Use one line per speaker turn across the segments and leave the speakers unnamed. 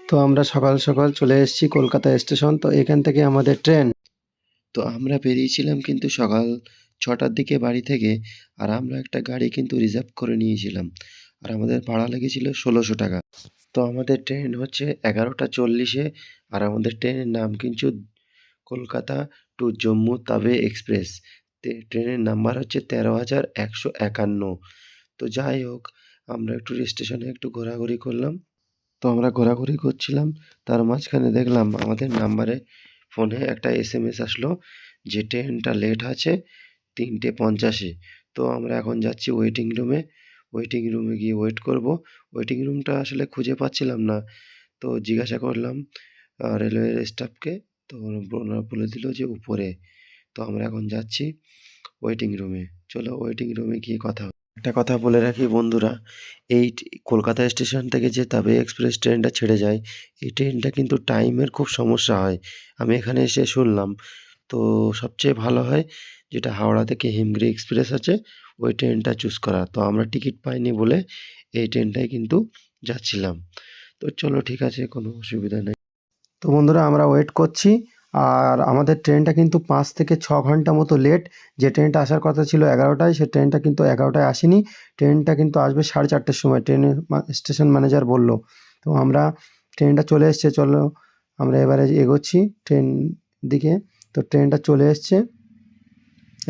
তো আমরা সকাল সকাল চলে এসেছি কলকাতা স্টেশন। তো এখান থেকে আমাদের ট্রেন। তো আমরা বেরিয়েছিলাম কিন্তু সকাল 6টার দিকে বাড়ি থেকে। আর আমরা একটা গাড়ি কিন্তু রিজার্ভ করে নিয়েছিলাম। আর আমাদের ভাড়া লেগেছিল 1600 টাকা। তো আমাদের ট্রেন হচ্ছে 11টা 40-এ। আর আমাদের ট্রেনের নাম কিন্তু কলকাতা টু জম্মু তাওয়ে এক্সপ্রেস। ট্রেনের নাম্বার হচ্ছে 13,151। তো যাই হোক, আমরা একটু স্টেশনে একটু ঘোরাঘুরি করলাম। তো আমরা ঘোরাঘুরি করছিলাম, তার মাঝখানে দেখলাম আমাদের নাম্বারে ফোনে একটা এসএমএস আসলো যে ট্রেনটা লেট আছে 3:50-এ। তো আমরা এখন যাচ্ছি ওয়েটিং রুমে। ওয়েটিং রুমে গিয়ে ওয়েট করব। ওয়েটিং রুমটা আসলে খুঁজে পাচ্ছিলাম না। তো জিজ্ঞাসা করলাম রেলওয়ের স্টাফকে। তো ওনারা বলে দিল যে উপরে। তো আমরা এখন যাচ্ছি ওয়েটিং রুমে। চলো ওয়েটিং রুমে গিয়ে কথা হবে। একটা কথা বলে রাখি বন্ধুরা, এই কলকাতা স্টেশন থেকে যে তাবে এক্সপ্রেস ট্রেনটা ছেড়ে যায়, এই ট্রেনটা কিন্তু টাইমের খুব সমস্যা হয়। আমি এখানে এসে শুনলাম। তো সবচেয়ে ভালো হয় যেটা হাওড়া থেকে হিমগিরি এক্সপ্রেস আছে, ওই ট্রেনটা চুজ করা। তো আমরা টিকিট পাইনি বলে এই ট্রেনটায় কিন্তু যাচ্ছিলাম। তো চলো ঠিক আছে, কোনো অসুবিধা নেই। তো বন্ধুরা আমরা ওয়েট করছি। আর আমাদের ট্রেনটা কিন্তু 5 থেকে 6 ঘন্টা মতো লেট। যে ট্রেনটা আসার কথা ছিল 11টায়, সে ট্রেনটা কিন্তু 11টায় আসেনি। ট্রেনটা কিন্তু আসবে 4:30-এর সময়, ট্রেনের স্টেশন ম্যানেজার বলল। তো আমরা ট্রেনটা চলে এসছে, চলো আমরা এবারে এগোচ্ছি ট্রেন দিকে। তো ট্রেনটা চলে এসছে,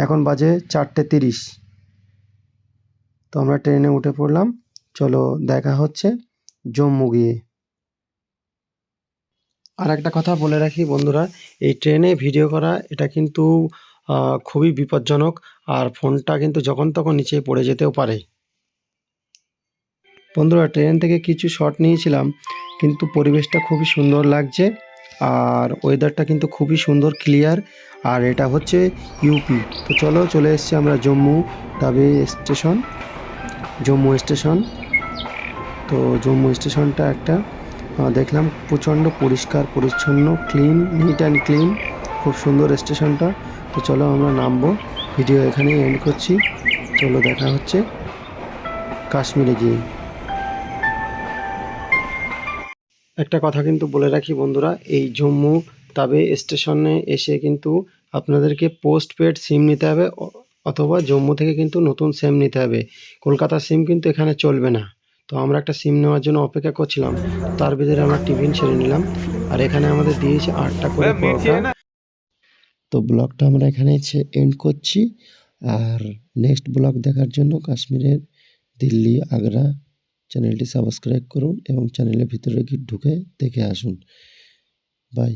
এখন বাজে 4:30। তো আমরা ট্রেনে উঠে পড়লাম। চলো দেখা হচ্ছে জম্মু গিয়ে। আর একটা কথা বলে রাখি বন্ধুরা, এই ট্রেনে ভিডিও করা এটা কিন্তু খুবই বিপজ্জনক। আর ফোনটা কিন্তু যখন তখন নিচে পড়ে যেতেও পারে। বন্ধুরা ট্রেন থেকে কিছু শট নিয়েছিলাম, কিন্তু পরিবেশটা খুবই সুন্দর লাগছে। আর ওয়েদারটা কিন্তু খুবই সুন্দর, ক্লিয়ার। আর এটা হচ্ছে ইউপি। তো চলো চলে এসেছি আমরা জম্মু তাওয়ে স্টেশন। জম্মু স্টেশন। তো জম্মু স্টেশনটা একটা দেখলাম প্রচণ্ড পরিষ্কার পরিচ্ছন্ন, ক্লিন, নিট অ্যান্ড ক্লিন, খুব সুন্দর স্টেশনটা। তো চলো আমরা নামবো। ভিডিও এখানেই এন্ড করছি। চলো দেখা হচ্ছে কাশ্মীরে গিয়ে। একটা কথা কিন্তু বলে রাখি বন্ধুরা, এই জম্মু তাওয়ে স্টেশনে এসে কিন্তু আপনাদেরকে পোস্ট পেড সিম নিতে হবে, অথবা জম্মু থেকে কিন্তু নতুন সিম নিতে হবে। কলকাতার সিম কিন্তু এখানে চলবে না। তো আমরা একটা সিম নেওয়ার জন্য অপেক্ষা করছিলাম, তার ভিতরে আমরা টিফিন সেরে নিলাম। আর এখানে আমাদের দিয়েছে 8টা করে পরোটা। তো ব্লগটা আমরা এখানে এন্ড করছি। আর নেক্সট ব্লগ দেখার জন্য কাশ্মীরের দিল্লি আগ্রা চ্যানেলটি সাবস্ক্রাইব করুন এবং চ্যানেলের ভিতরে ঢুকে দেখে আসুন। বাই।